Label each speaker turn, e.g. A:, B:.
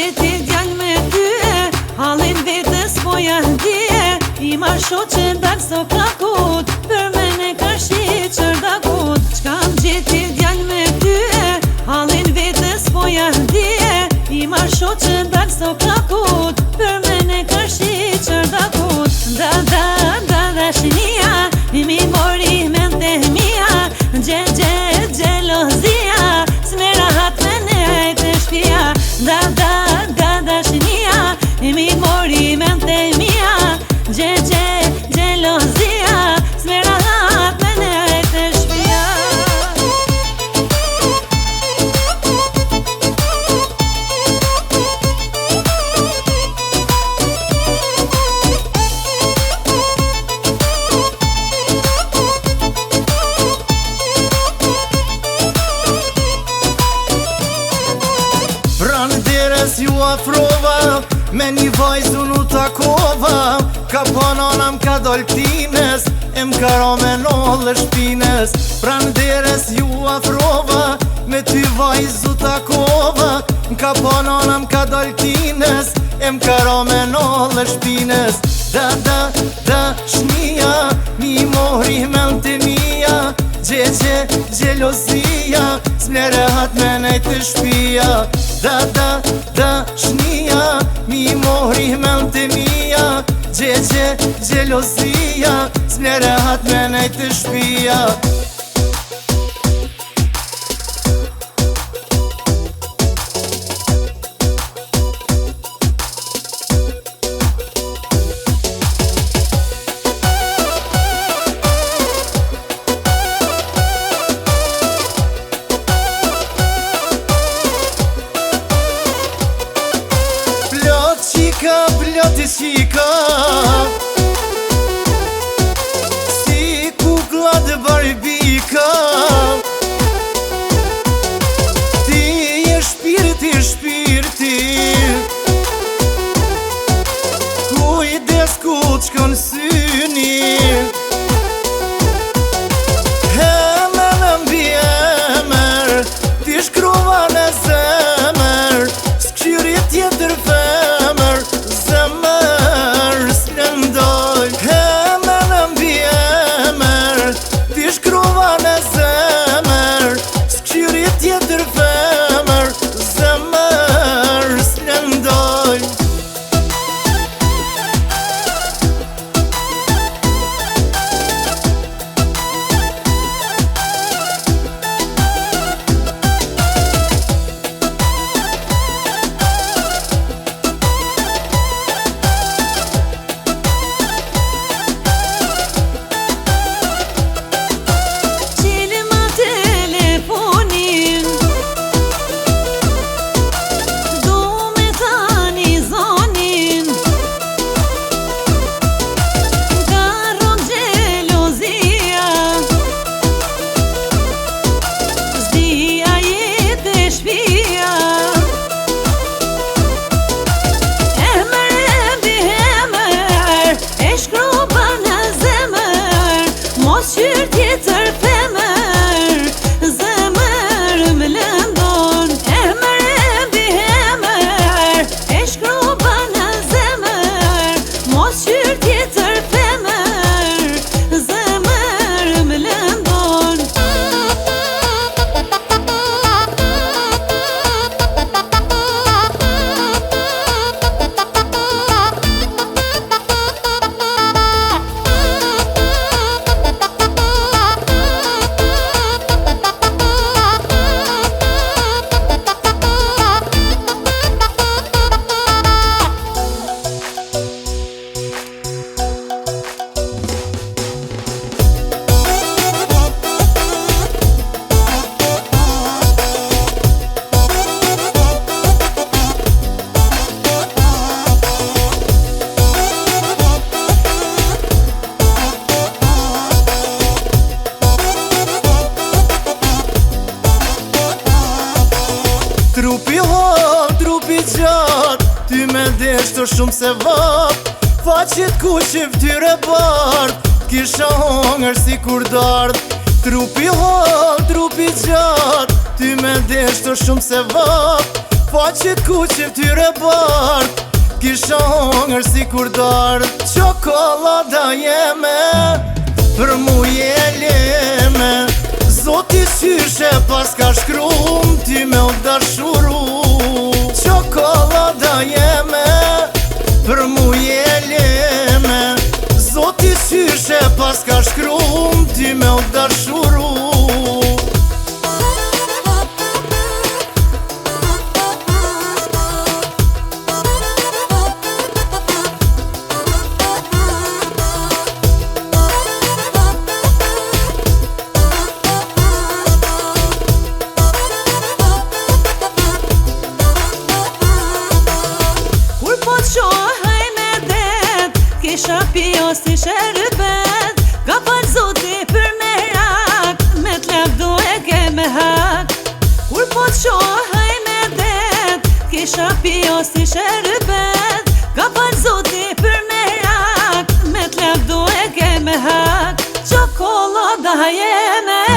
A: gjeti djall me ty Halin vetës po ja ndje I ma sho që ndalë so plakut Për mene ka shi qërdakut Qkam gjeti djall me ty Halin vetës po ja ndje I ma sho që ndalë so plakut Për mene ka shi qërdakut Da shinia I mi mori mente mia Gelozia S'mera hat me nejtë shpia Da shinia I mi mori mente mia Gelozia S'mera hat me nejtë shpia
B: Ju afrova, me një vajzë unë u takova Ka panona m'ka doll t'ines, e m'ka ra me nollë shpines Pran deres ju afrova, me ty vajzë u takova Ka panona m'ka doll t'ines, e m'ka ra me nollë shpines Da shnia, mi mori mente mia Gelozia, s'mere hat me nejtë shpia Da shnia, mi mori mente mia Gelozia, s'mere hat me nejtë shpia Ploti qika Si kukla dhe barbika Ti e shpirti Kujdes ku t'shkon syni Hemer në mbi emer Ti shkruva në zemer S'kqyri tjetër femer Zemër s'lëndoj Hemer në mbi emer Ti shkruva në zemer S'kqyri tjetër femer Zemër s'lëndoj Trupi hon, trupi gjat Ty me desh të shumë se vat Faqet ku që ftyre bart Kisha hongër si kur dart Trupi hon, trupi gjat Ty me desh të shumë se vat Po që t'kuqe tyre bart Kisha hongër si kur dart Qokolada jeme Për mu je leme Zoti qyshe pas ka shkrum Ty me u dashuru Qokolada jeme Për mu je leme Zoti qyshe pas ka shkrum Ty me u dashuru
A: Qohaj me det, kisha pio si sherbet Ka fal zoti për me rak, me t'lep do e ke me hak Kur po t'shohaj me det, kisha pio si sherbet Ka fal zoti për me rak, me t'lep do e ke me hak Qokolada jeme